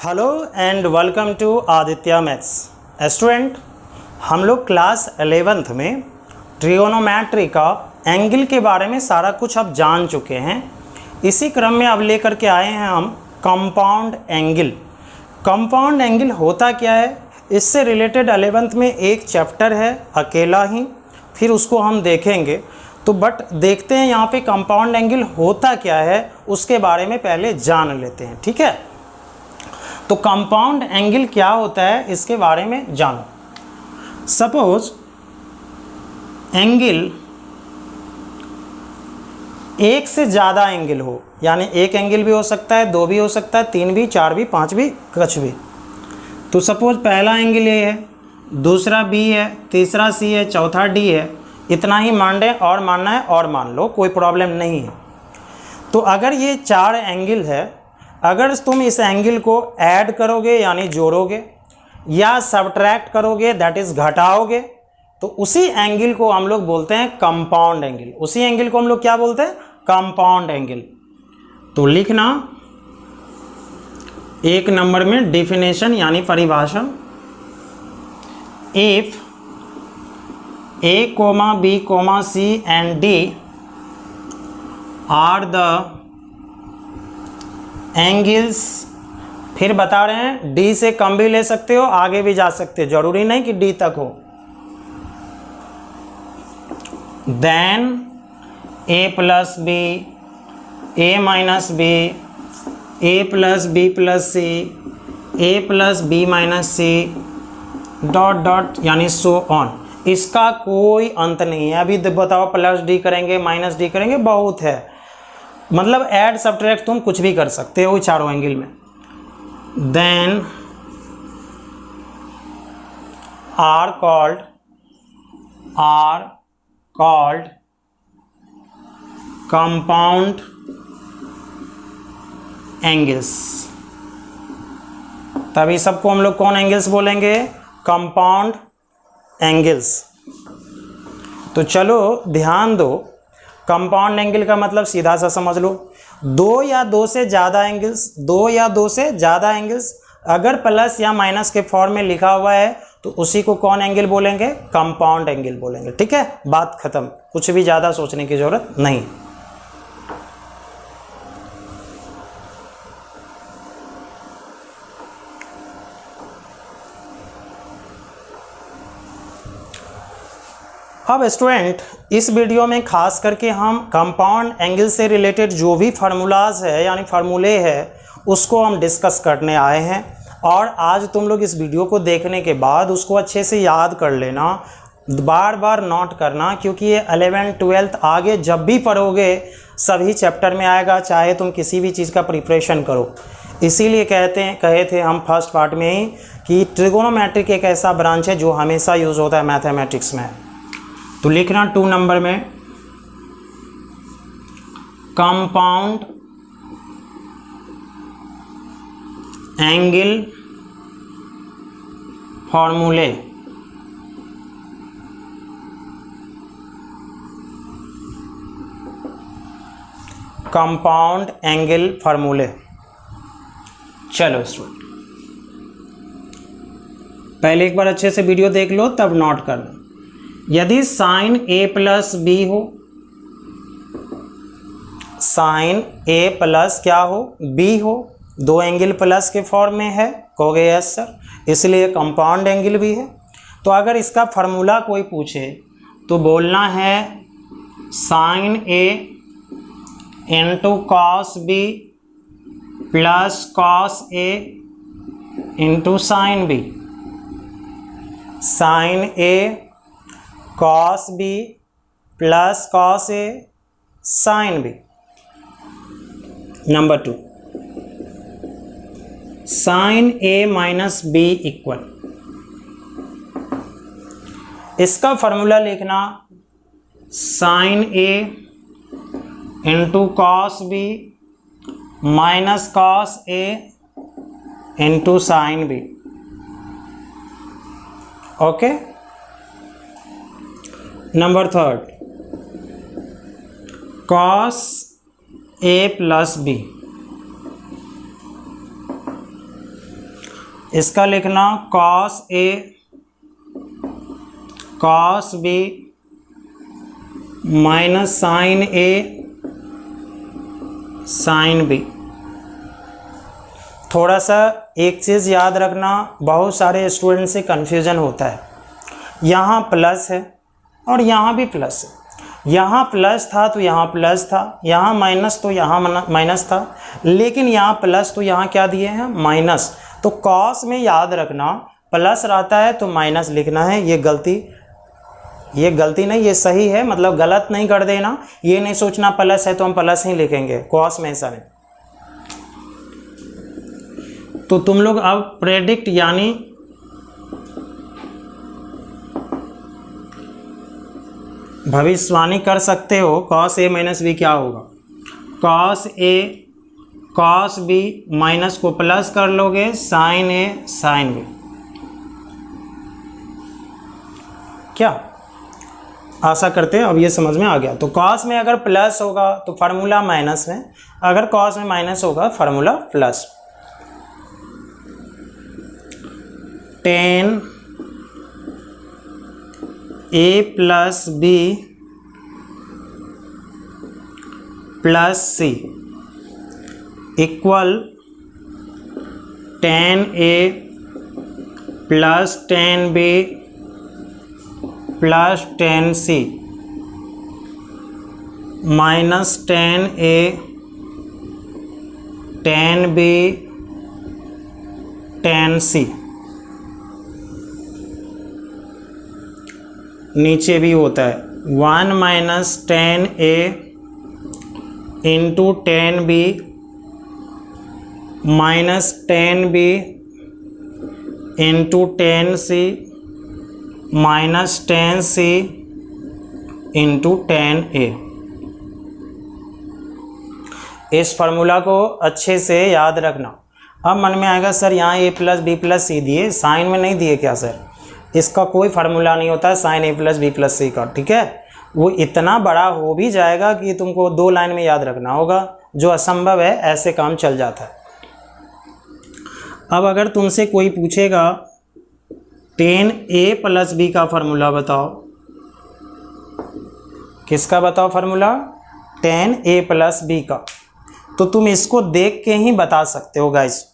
Hello and welcome to Aditya maths. Student, हम लोग class 11th में ट्रिगोनोमेट्री का एंगल के बारे में सारा कुछ अब जान चुके हैं। इसी क्रम में अब लेकर के आए हैं हम कंपाउंड एंगल। कंपाउंड एंगल होता क्या है, इससे रिलेटेड 11th में एक चैप्टर है अकेला ही, फिर उसको हम देखेंगे। तो बट देखते हैं यहाँ पे कंपाउंड एंगल होता क्या है, उसके बारे में पहले जान लेते हैं। ठीक है, तो कंपाउंड एंगल क्या होता है इसके बारे में जानो। सपोज एंगल एक से ज़्यादा एंगल हो, यानी एक एंगल भी हो सकता है, दो भी हो सकता है, तीन भी, चार भी, पांच भी, कुछ भी। तो सपोज पहला एंगल ए है, दूसरा बी है, तीसरा सी है, चौथा डी है। इतना ही मान लें, और मानना है और मान लो, कोई प्रॉब्लम नहीं है। तो अगर ये चार एंगल है, अगर तुम इस एंगल को ऐड करोगे यानी जोड़ोगे, या सब्ट्रैक्ट करोगे दैट इज घटाओगे, तो उसी एंगल को हम लोग बोलते हैं कंपाउंड एंगल। उसी एंगल को हम लोग क्या बोलते हैं? Compound angle. तो लिखना एक नंबर में डेफिनेशन यानी परिभाषा, if A, B, C and D are the angles, फिर बता रहे हैं डी से कम भी ले सकते हो, आगे भी जा सकते हो, जरूरी नहीं कि डी तक हो। देन ए प्लस बी, ए माइनस बी, ए प्लस बी प्लस सी, ए प्लस बी माइनस सी, डॉट डॉट यानी सो ऑन। इसका कोई अंत नहीं है। अभी बताओ प्लस डी करेंगे, माइनस डी करेंगे, बहुत है। मतलब ऐड सब्ट्रैक्ट तुम कुछ भी कर सकते हो चारों एंगल में। Then are called compound angles. तभी सबको हम लोग कौन एंगल्स बोलेंगे? Compound angles. तो चलो ध्यान दो, कंपाउंड एंगल का मतलब सीधा सा समझ लो, दो या दो से ज़्यादा एंगल्स अगर प्लस या माइनस के फॉर्म में लिखा हुआ है तो उसी को कौन एंगल बोलेंगे? कंपाउंड एंगल बोलेंगे। ठीक है, बात खत्म, कुछ भी ज़्यादा सोचने की जरूरत नहीं। अब स्टूडेंट, इस वीडियो में खास करके हम कंपाउंड एंगल से रिलेटेड जो भी फार्मूलाज है यानी फार्मूले है उसको हम डिस्कस करने आए हैं। और आज तुम लोग इस वीडियो को देखने के बाद उसको अच्छे से याद कर लेना, बार बार नोट करना, क्योंकि ये 11th 12th आगे जब भी पढ़ोगे सभी चैप्टर में आएगा, चाहे तुम किसी भी चीज़ का प्रिपरेशन करो। इसीलिए कहे थे हम फर्स्ट पार्ट में ही कि ट्रिगोनोमेट्रिक एक ऐसा ब्रांच है जो हमेशा यूज़ होता है मैथमेटिक्स में। तो लिखना 2 नंबर में कंपाउंड एंगल फॉर्मूले। कंपाउंड एंगल फॉर्मूले। चलो स्टूडेंट, पहले एक बार अच्छे से वीडियो देख लो तब नोट कर लो। यदि साइन ए प्लस बी हो, साइन ए प्लस क्या हो? बी हो, दो एंगल प्लस के फॉर्म में है, कहोगे यस सर, इसलिए कंपाउंड एंगल भी है। तो अगर इसका फार्मूला कोई पूछे तो बोलना है sine A into cos B plus cos A into sine B. Sine A cos B plus cos A sine B. Number 2, sine A minus B equal, इसका फॉर्मूला लिखना sine A into cos B minus cos A into sine B. Okay. Number 3, cos a plus b इसका लिखना cos A cos B minus sine A sine B. थोड़ा सा एक चीज़ याद रखना, बहुत सारे स्टूडेंट से कन्फ्यूजन होता है, यहाँ प्लस है और यहाँ भी प्लस है, यहाँ प्लस था तो यहाँ प्लस था, यहाँ माइनस तो यहाँ माइनस था, लेकिन यहाँ प्लस तो यहाँ क्या दिए हैं माइनस। तो कॉस में याद रखना प्लस रहता है तो माइनस लिखना है। ये गलती नहीं, ये सही है, मतलब गलत नहीं कर देना। ये नहीं सोचना प्लस है तो हम प्लस ही लिखेंगे, कॉस में ऐसा नहीं। तो तुम लोग अब प्रेडिक्ट यानी भविष्यवाणी कर सकते हो कॉस ए माइनस बी क्या होगा। Cos A cos B minus को प्लस कर लोगे साइन ए साइन बी। क्या आशा करते हैं अब ये समझ में आ गया। तो कॉस में अगर प्लस होगा तो फार्मूला माइनस में, अगर कॉस में माइनस होगा formula plus. Tan A plus B plus C equal tan A plus tan B plus tan C minus tan A tan B tan C. नीचे भी होता है 1 minus tan A into tan B minus tan B into tan C minus tan C into tan A. इस formula को अच्छे से याद रखना। अब मन में आएगा सर यहाँ ए प्लस बी प्लस सी दिए, साइन में नहीं दिए क्या सर? इसका कोई फार्मूला नहीं होता है sine A plus B plus सी का, ठीक है। वो इतना बड़ा हो भी जाएगा कि तुमको 2 लाइन में याद रखना होगा, जो असंभव है, ऐसे काम चल जाता है। अब अगर तुमसे कोई पूछेगा 10a प्लस बी का फार्मूला बताओ, किसका बताओ फार्मूला? 10a प्लस बी का। तो तुम इसको देख के ही बता सकते हो गाइस।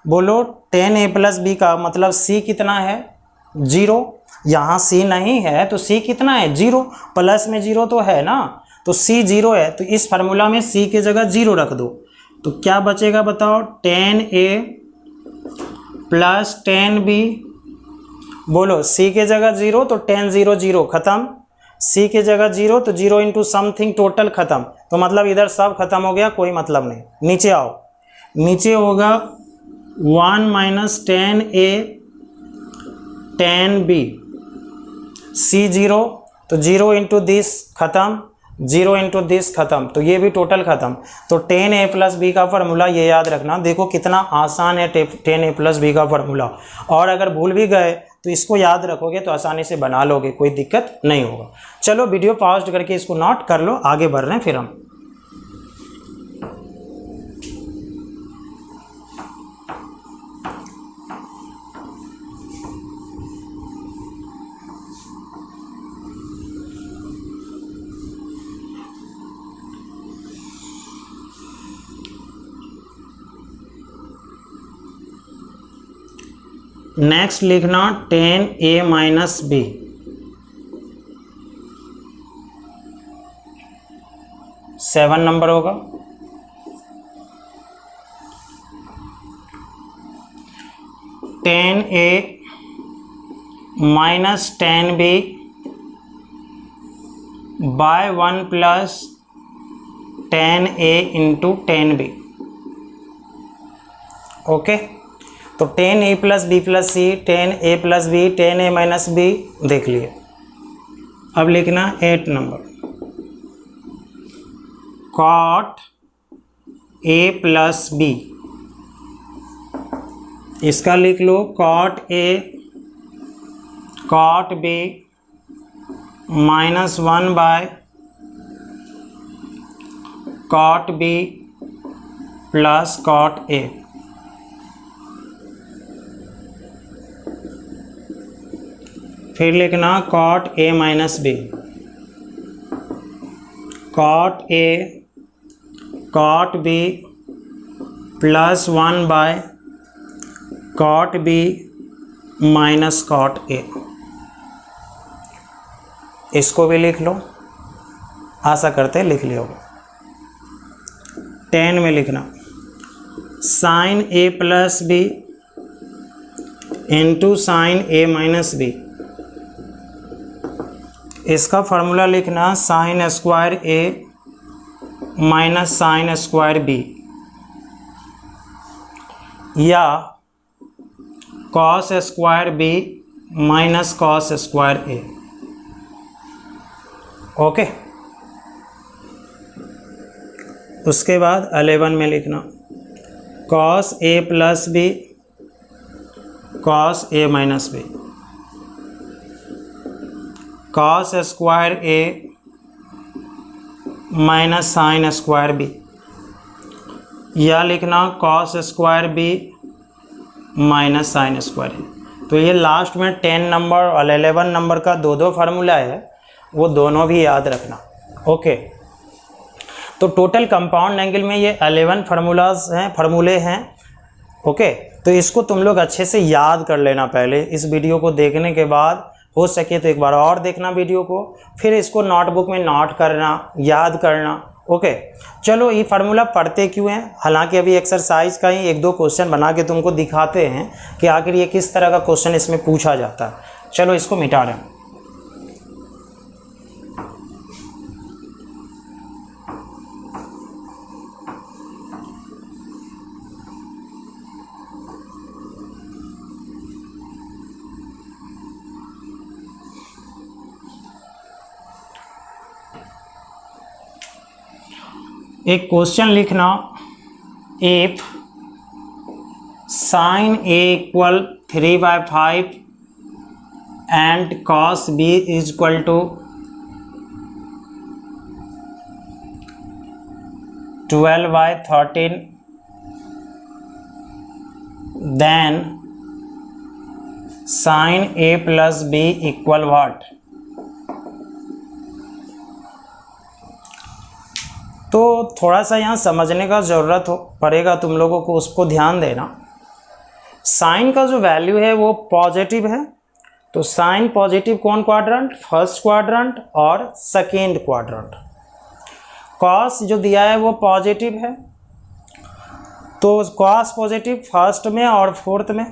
बोलो 10a प्लस बी का मतलब c कितना है? 0। यहाँ c नहीं है तो c कितना है? 0। प्लस में 0 तो है ना, तो c 0 है, तो इस फार्मूला में c की जगह 0 रख दो। तो क्या बचेगा बताओ? 10a plus 10b। बोलो c के जगह 0 तो 10 0 0 खत्म, c के जगह 0 तो 0 इंटू समथिंग टोटल खत्म। तो मतलब इधर सब खत्म हो गया, कोई मतलब नहीं। नीचे आओ, नीचे होगा 1 माइनस 10a 10b, c 0 तो 0 इंटू दिस खत्म, 0 इंटू दिस खत्म, तो ये भी टोटल खत्म। तो 10a प्लस बी का फार्मूला ये याद रखना। देखो कितना आसान है 10a प्लस बी का फार्मूला। और अगर भूल भी गए तो इसको याद रखोगे तो आसानी से बना लोगे, कोई दिक्कत नहीं होगा। चलो वीडियो पॉज करके इसको नोट कर लो, आगे बढ़ रहे हैं फिर हम। नेक्स्ट लिखना 10a minus B. Seven number होगा। Tan A minus 10b by 1 plus 10a into 10b। Okay, तो 10a plus B plus C, 10a plus B, 10a minus B देख लिए। अब लिखना 8 number cot a plus B. इसका लिख लो cot a cot b minus 1 by cot b plus cot a। फिर लिखना cot A minus B, cot A cot B plus 1 by cot B minus cot A. इसको भी लिख लो, आशा करते लिख लियो। 10 में लिखना sine A plus B into sine A minus B. इसका फार्मूला लिखना sine square A minus sine square B, या cos square B minus cos square A. Okay, उसके बाद 11 में लिखना cos A plus B cos A minus B, cos square A minus sine square B, या लिखना cos square B minus sine square A. तो ये last में 10 number और 11 नंबर का दो फार्मूला है, वो दोनों भी याद रखना। ओके, तो टोटल कंपाउंड एंगल में ये 11 फार्मूले हैं। ओके, तो इसको तुम लोग अच्छे से याद कर लेना पहले। इस वीडियो को देखने के बाद हो सके तो एक बार और देखना वीडियो को, फिर इसको नोटबुक में नोट करना, याद करना। ओके, चलो ये फार्मूला पढ़ते क्यों हैं, हालांकि अभी एक्सरसाइज का ही 1-2 क्वेश्चन बना के तुमको दिखाते हैं कि आखिर ये किस तरह का क्वेश्चन इसमें पूछा जाता है। चलो इसको मिटा दें। एक क्वेश्चन लिखना, if sine A equal 3/5 and cos B is equal to 12/13, then sine A plus B equal what. तो थोड़ा सा यहाँ समझने का ज़रूरत पड़ेगा तुम लोगों को, उसको ध्यान देना। साइन का जो वैल्यू है वो पॉजिटिव है, तो साइन पॉजिटिव कौन क्वाड्रेंट, फर्स्ट क्वाड्रेंट और सेकेंड क्वाड्रेंट। कॉस जो दिया है वो पॉजिटिव है, तो कॉस पॉजिटिव फर्स्ट में और फोर्थ में।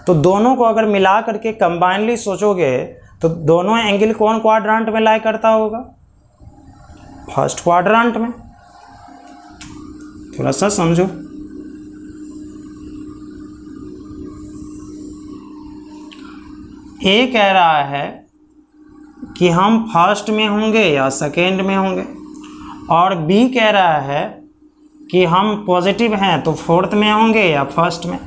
तो दोनों को अगर मिला करके कंबाइनली सोचोगे तो दोनों एंगल कौन क्वाड्रेंट में लाई करता होगा, फर्स्ट क्वाड्रेंट में। थोड़ा सा समझो, ए कह रहा है कि हम फर्स्ट में होंगे या सेकेंड में होंगे, और बी कह रहा है कि हम पॉजिटिव हैं तो फोर्थ में होंगे या फर्स्ट में।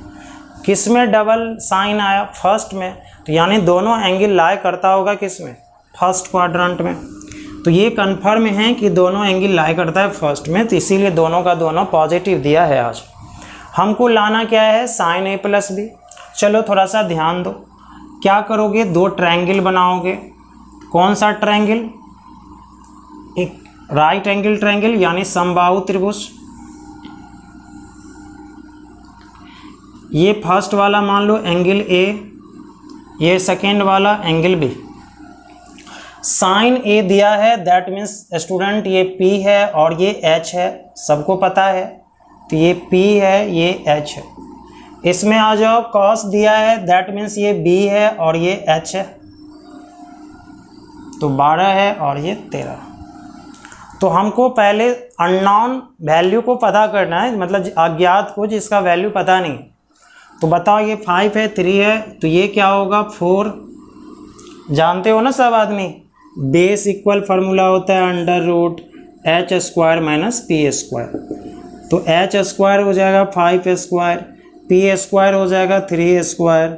किस में डबल साइन आया, फर्स्ट में, तो यानी दोनों एंगल लाई करता होगा किस में, फर्स्ट क्वाड्रेंट में। तो ये कन्फर्म है कि दोनों एंगल लाई करता है फर्स्ट में, तो इसीलिए दोनों का दोनों पॉजिटिव दिया है। आज हमको लाना क्या है, साइन ए प्लस बी। चलो थोड़ा सा ध्यान दो, क्या करोगे, 2 ट्रायंगल बनाओगे। कौन सा ट्रायंगल, एक राइट एंगल ट्रायंगल यानी समबाहु त्रिभुज। ये फर्स्ट वाला मान लो एंगल ए, ये सेकेंड वाला एंगल बी। साइन ए दिया है, दैट मीन्स स्टूडेंट ये P है और ये H है, सबको पता है, तो ये P है, ये H है। इसमें आ जाओ, कॉस दिया है, दैट मीन्स ये B है और ये H है, तो 12 है और ये 13। तो हमको पहले अननोन वैल्यू को पता करना है, मतलब अज्ञात को जिसका वैल्यू पता नहीं। तो बताओ ये 5 है, 3 है, तो ये क्या होगा 4। जानते हो ना सब आदमी, बेस इक्वल फार्मूला होता है √h² माइनस p²। तो h² हो जाएगा 5² p² हो जाएगा 3²,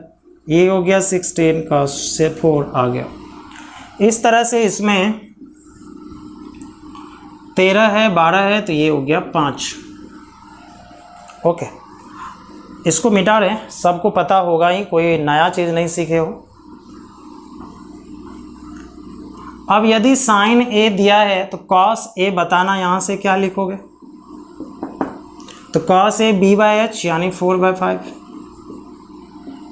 ये हो गया 16 का से 4 आ गया। इस तरह से इसमें 13 है, 12 है, तो ये हो गया 5। ओके, इसको मिटा रहे हैं, सबको पता होगा ही, कोई नया चीज़ नहीं सीखे हो। अब यदि साइन ए दिया है तो कॉस ए बताना, यहाँ से क्या लिखोगे, तो cos A B by H यानी 4/5।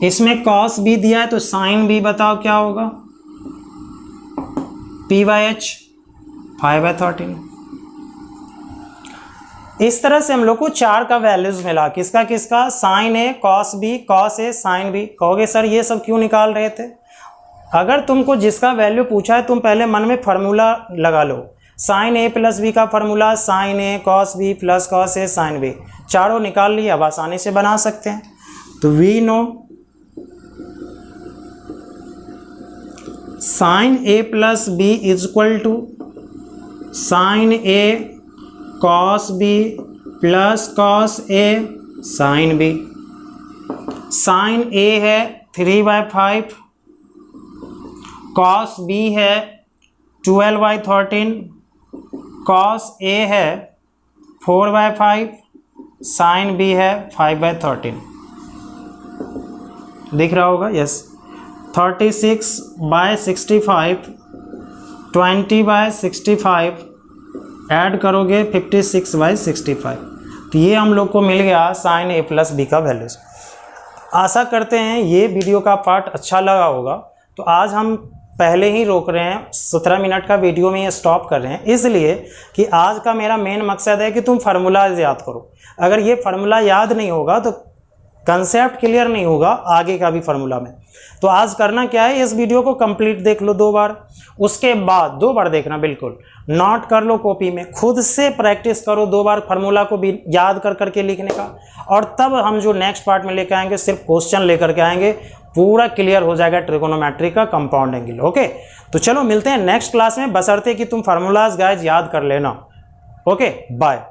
इसमें कॉस बी दिया है तो साइन बी बताओ क्या होगा, पी बाई एच 5/13। इस तरह से हम लोग को 4 का वैल्यूज मिला, किसका किसका, sign A, cos B, cos A, sine B. कहोगे सर ये सब क्यों निकाल रहे थे? अगर तुमको जिसका वैल्यू पूछा है तुम पहले मन में फार्मूला लगा लो, साइन ए प्लस बी का formula sign A cos B plus cos A sine B, चारों निकाल लिए, अब आसानी से बना सकते हैं। तो we know sine A plus B is equal to sine A cos B plus cos A sine B. Sine A है 3/5, कॉस बी है 12/13, कॉस ए है 4/5, साइन बी है 5/13। दिख रहा होगा, यस। 36/65, 20/65 ऐड करोगे 56/65। तो ये हम लोग को मिल गया साइन ए प्लस बी का वैल्यूज। आशा करते हैं ये वीडियो का पार्ट अच्छा लगा होगा। तो आज हम पहले ही रोक रहे हैं, 17 मिनट का वीडियो में ये स्टॉप कर रहे हैं, इसलिए कि आज का मेरा मेन मकसद है कि तुम फार्मूलाज याद करो। अगर ये फार्मूला याद नहीं होगा तो कंसेप्ट क्लियर नहीं होगा आगे का भी फार्मूला में। तो आज करना क्या है, इस वीडियो को कंप्लीट देख लो 2 बार, उसके बाद 2 बार देखना, बिल्कुल नोट कर लो कॉपी में, खुद से प्रैक्टिस करो 2 बार फार्मूला को भी याद कर करके लिखने का। और तब हम जो नेक्स्ट पार्ट में लेकर आएंगे सिर्फ क्वेश्चन लेकर के आएंगे, पूरा क्लियर हो जाएगा ट्रिगोनोमेट्री का कंपाउंड एंगल। ओके, तो चलो मिलते हैं नेक्स्ट क्लास में, बशर्ते कि तुम फार्मूलाज गाइज याद कर लेना। Okay, bye.